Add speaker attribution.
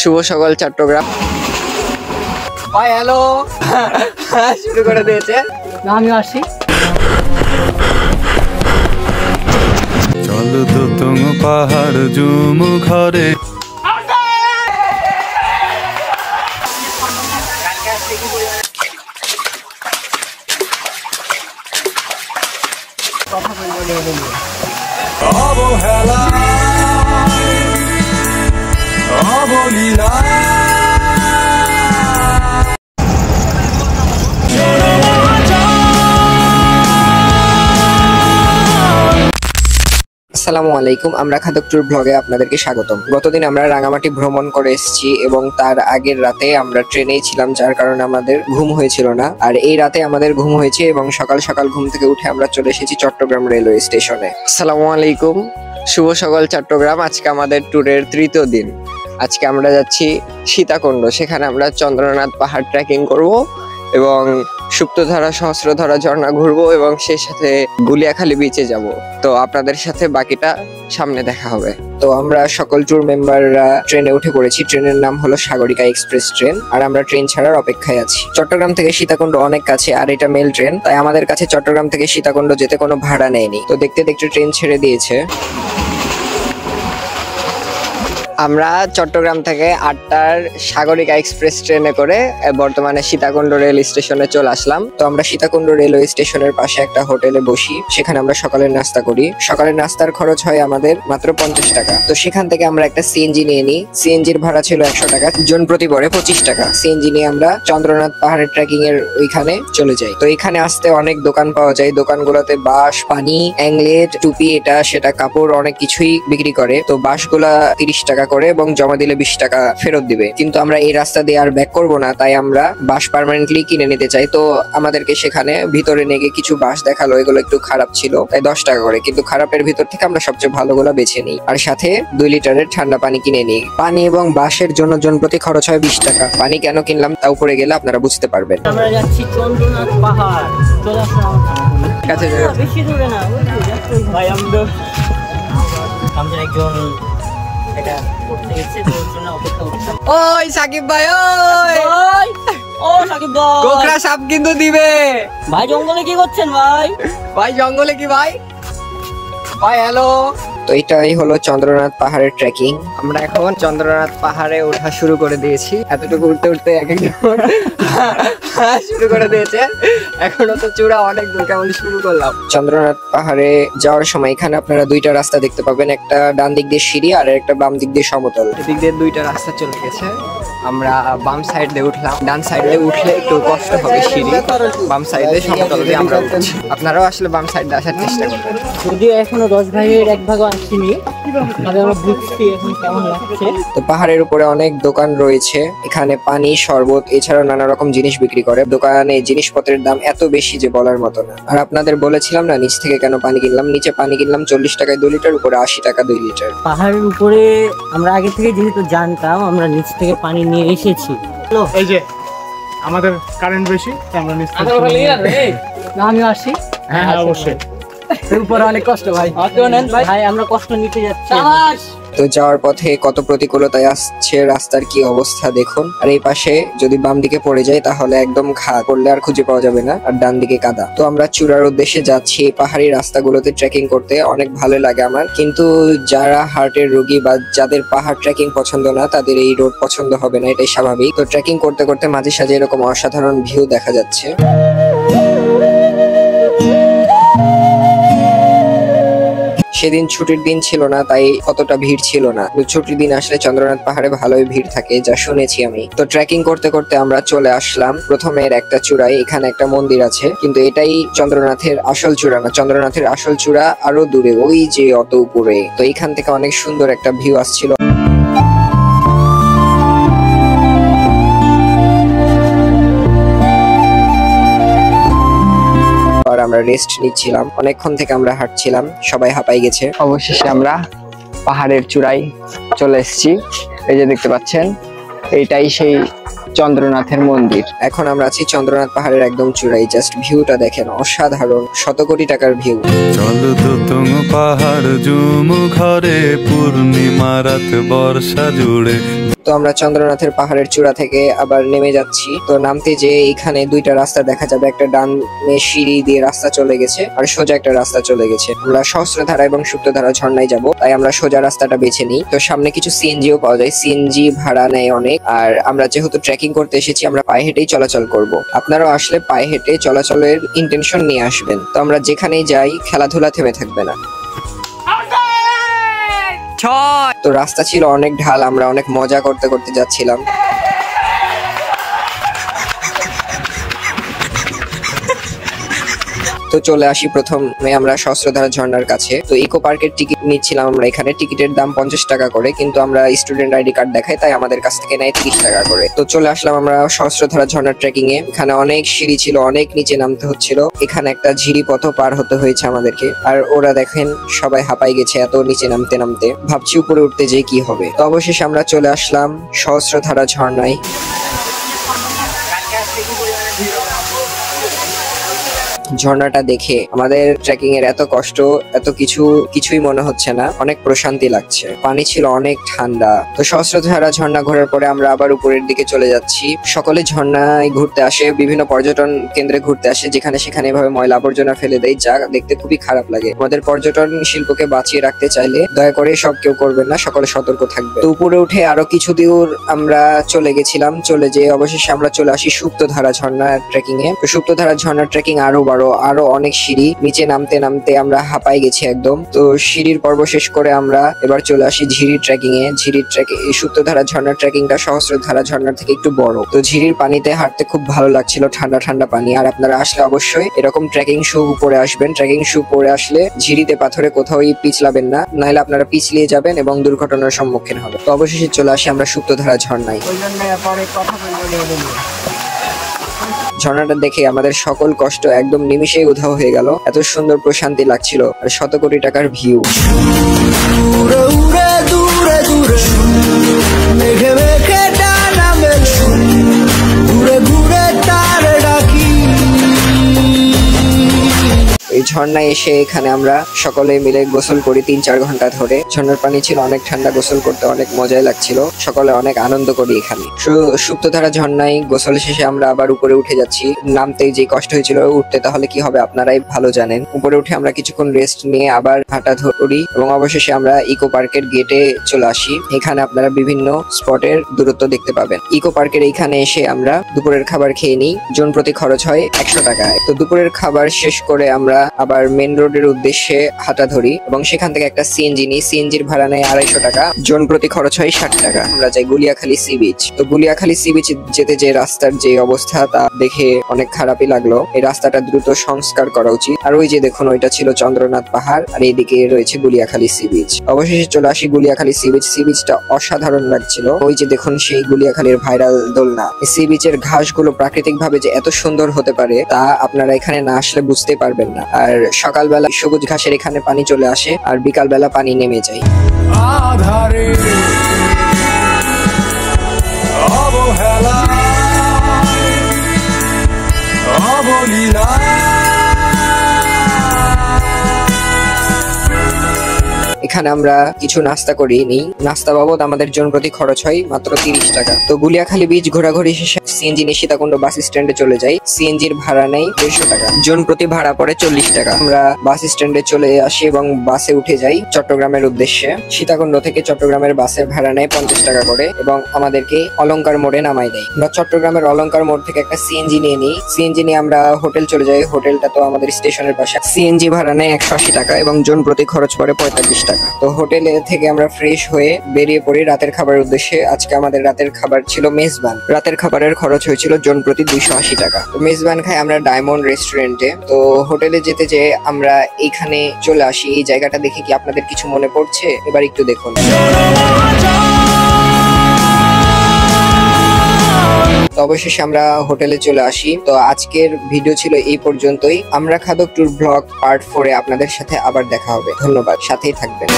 Speaker 1: শুভ সকাল চট্টগ্রাম। হ্যালো শুরু করে দিয়েছে।
Speaker 2: আমি আসি।
Speaker 3: চলো তো তুম পাহাড় জুম ঘরে। অবহেলা অবলীলা
Speaker 1: আসসালামু আলাইকুম, আমরা খাদক ট্যুর ব্লগে আপনাদেরকে স্বাগতম। গতদিন আমরা রাঙামাটি ভ্রমণ করে এসেছি এবং তার আগের রাতে আমরা ট্রেনেই ছিলাম, যার কারণে আমাদের ঘুম হয়েছিল না। আর এই রাতে আমাদের ঘুম হয়েছে এবং সকাল সকাল ঘুম থেকে উঠে আমরা চলে এসেছি চট্টগ্রাম রেলওয়ে স্টেশনে। আসসালামু আলাইকুম, শুভ সকাল চট্টগ্রাম। আজকে আমাদের ট্যুরের তৃতীয় দিন। আজকে আমরা যাচ্ছি সীতাকুণ্ড, সেখানে আমরা চন্দ্রনাথ পাহাড় ট্রেকিং করব এবং সুপ্তধারা সহস্রধারা ঝর্ণা ঘুরবো এবং সেই সাথে গুলিয়াখালী বিচে যাব। তো আপনাদের সাথে বাকিটা সামনে দেখা হবে। তো আমরা সকল ট্যুর মেম্বাররা ট্রেনে উঠে পড়েছি। ট্রেনের নাম হলো সাগরিকা এক্সপ্রেস ট্রেন, আর আমরা ট্রেন ছাড়ার অপেক্ষায় আছি। চট্টগ্রাম থেকে সীতাকুণ্ড অনেক কাছে, আর এটা মেল ট্রেন, তাই আমাদের কাছে চট্টগ্রাম থেকে সীতাকুণ্ড যেতে কোনো ভাড়া নেয়নি। তো দেখতে দেখতে ট্রেন ছেড়ে দিয়েছে। আমরা চট্টগ্রাম থেকে 8টার সাগরিকা এক্সপ্রেস ট্রেনে করে বর্তমানে সীতাকুণ্ড রেল স্টেশনে চলে আসলাম। তো আমরা সীতাকুণ্ড রেলওয়ে স্টেশনের পাশে একটা হোটেলে বসি, সেখানে আমরা সকালের নাস্তা করি। সকালের নাস্তার খরচ হয় আমাদের মাত্র 50 টাকা। তো সেখান থেকে আমরা একটা সিএনজি নিয়ে নিই। সিএনজির ভাড়া ছিল 100 টাকা, জন প্রতি পড়ে 25 টাকা। সিএনজি নিয়ে আমরা চন্দ্রনাথ পাহাড়ের ট্রেকিং এর ওইখানে চলে যাই। তো এখানে আসতে অনেক দোকান পাওয়া যায়। দোকানগুলোতে বাঁশ, পানি, অ্যাংলেট, টুপি, এটা সেটা কাপড় অনেক কিছুই বিক্রি করে। তো বাঁশগুলা 30 টাকা করে এবং জমা দিলে 20 টাকা ফেরত দিবে। কিন্তু আমরা এই রাস্তা দিয়ে আর ব্যাক করবো না, তাই আমরা বাঁশ পার্মানেন্টলি কিনে নিতে চাই। তো আমাদেরকে সেখানে ভিতরে নিয়ে গিয়ে কিছু বাঁশ দেখালো, এগুলো একটু খারাপ ছিল, তাই 10 টাকা করে। কিন্তু খারাপের ভিতর থেকে আমরা সবচেয়ে ভালোগুলো বেছে নিই, আর সাথে 2 লিটারের ঠান্ডা পানি কিনে নিই। পানি এবং বাঁশের জন্য জন প্রতি খরচ হয় 20 টাকা। পানি কেন কিনলাম তা উপরে গেলে আপনারা বুঝতে পারবেন।
Speaker 2: আমরা যাচ্ছি চন্দ্রনাথ পাহাড়। চলে আসলাম
Speaker 1: কাছে
Speaker 2: বেশি দূরে না, ভাই আমরা একজন এটা করতে গেছে, তো ওর জন্য অপেক্ষা করছিলাম।
Speaker 1: ওই সাকিব ভাই, ওই
Speaker 2: ও সাকিব ভাই,
Speaker 1: গোখরা সাপ কিন্তু দিবে।
Speaker 2: ভাই জঙ্গলে কি করছেন ভাই?
Speaker 1: ভাই জঙ্গলে কি ভাই? ভাই হ্যালো। তো এটাই হলো চন্দ্রনাথ পাহাড়ের ট্রেকিং। আমরা এখন চন্দ্রনাথ পাহাড়ে ওঠা শুরু করে দিয়েছি। এতটুকু উঠতে উঠতে এক একজন শুরু করে দিয়েছে। এখনো তো চূড়া অনেক দূর, কেমন শুরু করলাম। চন্দ্রনাথ পাহাড়ে যাওয়ার সময় এখানে আপনারা 2টা রাস্তা দেখতে পাবেন, একটা ডান দিক দিয়ে সিঁড়ি আর একটা বাম দিক দিয়ে সমতল। এদিক দিয়ে 2টা রাস্তা চলে গেছে। আমরা বাম সাইড দিয়ে উঠলাম। ডান সাইড দিয়ে উঠলে একটু কষ্ট হবে সিঁড়ি, বাম সাইড দিয়ে সমতল দিয়ে আমরা উঠছি। আপনারাও আসলে বাম সাইড দিয়ে আসার চেষ্টা করবেন।
Speaker 2: যদিও এখনো 10 ভাইয়ের এক ভাগও আসেনি, তবে আমরা বুঝছি এখন কেমন লাগছে।
Speaker 1: তো পাহাড়ের উপরে অনেক দোকান রয়েছে, এখানে পানি, শরবত এছাড়াও নানা রকম জিনিস বিক্রি করে। দোকানে জিনিসপত্রের দাম এত বেশি যে বলার মতো না। আর আপনাদের বলেছিলাম না নিচ থেকে কেন পানি কিনলাম। নিচে পানি কিনলাম 40 টাকায় 2 লিটার, উপরে 80 টাকা 2 লিটার।
Speaker 2: পাহাড়ের উপরে আমরা আগে থেকে যেহেতু জানতাম, আমরা নিচ থেকে পানি নিয়ে এসেছি।
Speaker 4: এই যে আমাদের কারেন্ট বেশি, তাই আমরা নিচ থেকে
Speaker 2: আমি আসি।
Speaker 4: হ্যাঁ অবশ্যই।
Speaker 2: উপরে অনেক কষ্ট ভাই, ভাই আমরা কষ্ট নিতে যাচ্ছি।
Speaker 1: তো যাওয়ার পথে কত প্রতিকূলতায় আসছে, রাস্তার কি অবস্থা দেখুন। আর এই পাশে যদি বাম দিকে পড়ে যায় তাহলে একদম ঘা করলে আর খুঁজে পাওয়া যাবে না, আর ডান দিকে কাদা। তো আমরা চূড়ার উদ্দেশ্যে যাচ্ছি। পাহাড়ি রাস্তাগুলোতে ট্রেকিং করতে অনেক ভালো লাগে আমার, কিন্তু যারা হার্টের রোগী বা যাদের পাহাড় ট্রেকিং পছন্দ না, তাদের এই রোড পছন্দ হবে না, এটাই স্বাভাবিক। তো ট্রেকিং করতে করতে মাঝে সাঝে এরকম অসাধারণ ভিউ দেখা যাচ্ছে। সেদিন ছুটির দিন ছিল না, তাই অতটা ভিড় ছিল না। ছুটির দিন আসলে চন্দ্রনাথ পাহাড়ে ভালোই ভিড় থাকে, যা শুনেছি আমি। তো ট্রেকিং করতে করতে আমরা চলে আসলাম প্রথমের একটা চূড়ায়। এখানে একটা মন্দির আছে, কিন্তু এটাই চন্দ্রনাথের আসল চূড়া না। চন্দ্রনাথের আসল চূড়া আরো দূরে, ওই যে অত উপরে। তো এখান থেকে অনেক সুন্দর একটা ভিউ আসছিল। আমরা রেস্ট নিচ্ছিলাম, অনেকক্ষণ থেকে আমরা হাঁটছিলাম, সবাই হাঁপাই গেছে। অবশেষে আমরা পাহাড়ের চূড়ায় চলে এসেছি। এই যে দেখতে পাচ্ছেন, এইটাই সেই চন্দ্রনাথের মন্দির। এখন আমরা আছি চন্দ্রনাথ পাহাড়ের একদম চূড়ায়। জাস্ট ভিউটা দেখেন, অসাধারণ, 100 কোটি টাকার ভিউ।
Speaker 3: চলো তো তুম পাহাড় জুম ঘরে পূর্ণিমা ঝিমা রাত বর্ষা জুড়ে।
Speaker 1: তো আমরা চন্দ্রনাথের পাহাড়ের চূড়া থেকে আবার নেমে যাচ্ছি। তো নামতে যে এখানে দুইটা রাস্তা দেখা যাবে, একটা ডানে সিঁড়ি দিয়ে রাস্তা চলে গেছে আর সোজা একটা রাস্তা চলে গেছে। আমরা সহস্রধারা এবং সুপ্তধারা ঝর্ণায় যাব, তাই আমরা সোজা রাস্তাটা বেছে নিই। তো সামনে কিছু সিএনজিও পাওয়া যায়, সিএনজি ভাড়া নেয় অনেক। আর আমরা যেহেতু ট্রেকিং করতে এসেছি, আমরা পায়ে হেঁটেই চলাচল করব। আপনারাও আসলে পায়ে হেঁটে চলাচলের ইন্টেনশন নিয়ে আসবেন। তো আমরা যেখানেই যাই খেলাধুলা থেমে থাকবে না। তো রাস্তা ছিল অনেক ঢাল, আমরা অনেক মজা করতে করতে যাচ্ছিলাম। তো চলে আসি প্রথমে আমরা সহস্রধারা ঝর্ণার কাছে। তো ইকো পার্কের টিকিট নিচ্ছিলাম আমরা এখানে। টিকিটের দাম 50 টাকা করে, কিন্তু আমরা স্টুডেন্ট আইডি কার্ড দেখাই, তাই আমাদের কাছ থেকে নেয় 30 টাকা করে। তো চলে আসলাম আমরা সহস্রধারা ঝর্ণার ট্রেকিং এ। এখানে অনেক সিঁড়ি ছিল, অনেক নিচে নামতে হচ্ছিল। এখানে একটা ঝিরি পথও পার হতে হয়েছে আমাদেরকে। আর ওরা দেখেন সবাই হাঁপাই গেছে এত নিচে নামতে নামতে, ভাবছি উপরে উঠতে যে কি হবে। তো অবশেষে আমরা চলে আসলাম সহস্রধারা ঝর্ণায়। ঝর্ণাটা দেখে আমাদের ট্রেকিং এর এত কষ্ট, এত কিছুই মনে হচ্ছে না, অনেক প্রশান্তি লাগছে। পানি ছিল অনেক ঠান্ডা। তো সহস্রধারা ঝর্ণা ঘোরার পরে আমরা আবার উপরের দিকে চলে যাচ্ছি। সকলে ঝর্ণায় ঘুরতে আসে, বিভিন্ন পর্যটন কেন্দ্রে ঘুরতে আসে, যেখানে সেখানে এভাবে ময়লা আবর্জনা ফেলে দেয়, যা দেখতে খুবই খারাপ লাগে। আমাদের পর্যটন শিল্পকে বাঁচিয়ে রাখতে চাইলে দয়া করে সব কেউ করবেন না, সকলে সতর্ক থাকবে। তো উপরে উঠে আরো কিছু দূর আমরা চলে গেছিলাম। চলে যেয়ে অবশেষে আমরা চলে আসি সুপ্তধারা ঝর্ণার ট্রেকিং এ। তো সুপ্তধারা ঝর্ণার ট্রেকিং আরো অনেক সিঁড়ি, নিচে নামতে নামতে আমরা হাঁপাই গেছি একদম। তো সিঁড়ির পর্ব শেষ করে আমরা এবার চলে আসি ঝিরির ট্রেকিং এ। ঝিরির ট্রেকিং, সুপ্তধারা ঝর্ণার ট্রেকিংটা সহস্রধারা ঝর্ণার থেকে একটু বড়। তো ঝিরির পানিতে হাঁটতে খুব ভালো লাগছিল, ঠান্ডা ঠান্ডা পানি। আর আপনারা আসলে অবশ্যই এরকম ট্রেকিং শু পরে আসবেন। ট্রেকিং শু পরে আসলে ঝিরিতে পাথরে কোথাওই পিছলাবেন না, নাহলে আপনারা পিছলিয়ে যাবেন এবং দুর্ঘটনার সম্মুখীন হবে। তো অবশেষে চলে আসি আমরা সুপ্তধারা ঝর্ণায়। ঝর্ণাটা দেখে আমাদের সকল কষ্ট একদম নিমিষেই উধাও হয়ে গেল। এত সুন্দর প্রশান্তি লাগছিল, আর 100 কোটি টাকার ভিউ। এই ঝর্ণায় এসে এখানে আমরা সকলে মিলে গোসল করি 3-4 ঘন্টা ধরে। ঝর্ণার পানি ছিল অনেক ঠান্ডা, গোসল করতে অনেক মজাই লাগছিল। সকলে অনেক আনন্দ করি এখানে। সুপ্তধারা ঝর্ণায় গোসল শেষে আমরা আবার উপরে উঠে যাচ্ছি। নামতেই যে কষ্ট হয়েছিল, উঠতে তাহলে কি হবে আপনারাই ভালো জানেন। উপরে উঠে আমরা কিছুক্ষণ রেস্ট নিয়ে আবার হাঁটা ধরি এবং অবশেষে আমরা ইকো পার্কের গেটে চলে আসি। এখানে আপনারা বিভিন্ন স্পটের দূরত্ব দেখতে পাবেন। ইকো পার্কের এইখানে এসে আমরা দুপুরের খাবার খেয়ে নিই। জন প্রতি খরচ হয় 100 টাকায়। তো দুপুরের খাবার শেষ করে আমরা আবার মেন রোডের উদ্দেশ্যে হাঁটা ধরি এবং সেখান থেকে একটা সিএনজি নিই। সিএনজির ভাড়া নেয় 250 টাকা, জন প্রতি খরচ হয় 60 টাকা। আমরা যাই গুলিয়াখালী সি বিচ। তো গুলিয়াখালী সি বিচ যেতে যে রাস্তার যে অবস্থা, তা দেখে অনেক খারাপই লাগলো। এই রাস্তাটা দ্রুত সংস্কার করা উচিত। আর ওই যে দেখুন, ওইটা ছিল চন্দ্রনাথ পাহাড় আর এইদিকে রয়েছে গুলিয়াখালী সি বিচ। অবশেষে চলে আসি গুলিয়াখালী সি বিচ। সি বিচটা অসাধারণ লাগছিল। ওই যে দেখুন সেই গুলিয়াখালীর ভাইরাল দোলনা। সি বিচের ঘাসগুলো প্রাকৃতিক ভাবে যে এত সুন্দর হতে পারে, তা আপনারা এখানে না আসলে বুঝতে পারবেন না। আর সকালবেলা সবুজ ঘাসের এখানে পানি চলে আসে আর বিকালবেলা পানি নেমে যায়।
Speaker 3: আধারে অবহেলা অবলীলা
Speaker 1: এখানে আমরা কিছু নাস্তা করি নিই। নাস্তা বাবদ আমাদের জন প্রতি খরচ হয় মাত্র 30 টাকা। তো গুলিয়াখালী বীচ ঘোরাঘুরি শেষে সিএনজি নিয়ে সীতাকুণ্ড বাস স্ট্যান্ডে চলে যাই। সিএনজির ভাড়া নেই 150 টাকা, জন প্রতি ভাড়া পড়ে 40 টাকা। আমরা বাস স্ট্যান্ডে চলে আসি এবং বাসে উঠে যাই চট্টগ্রামের উদ্দেশ্যে। সীতাকুণ্ড থেকে চট্টগ্রামের বাসের ভাড়া নেয় 50 টাকা করে এবং আমাদেরকে অলংকার মোড়ে নামাই দেয়। আমরা চট্টগ্রামের অলংকার মোড় থেকে একটা সিএনজি নিয়ে নিই। সিএনজি নিয়ে আমরা হোটেল চলে যাই। হোটেলটা তো আমাদের স্টেশনের পাশে। সিএনজি ভাড়া নেয় 180 টাকা এবং জন প্রতি খরচ পড়ে 45 টাকা। তো হোটেলে থেকে আমরা ফ্রেশ হয়ে বেরিয়ে পড়ি রাতের খাবারের উদ্দেশ্যে। আজকে আমাদের রাতের খাবার ছিল মেজবান। রাতের খাবারের খরচ হয়েছিল জন প্রতি 280 টাকা। তো মেজবান খাই আমরা ডায়মন্ড রেস্টুরেন্টে। তো হোটেলে যেতে যে আমরা এইখানে চলে আসি। এই জায়গাটা দেখে কি আপনাদের কিছু মনে পড়ছে? এবার একটু দেখুন। তো অবশেষে আমরা হোটেলে চলে আসি। তো আজকের ভিডিও ছিল এই পর্যন্তই। আমরা খাদক ট্যুর ব্লগ পার্ট 4 এ আপনাদের সাথে আবার দেখা হবে। ধন্যবাদ, সাথেই থাকবেন।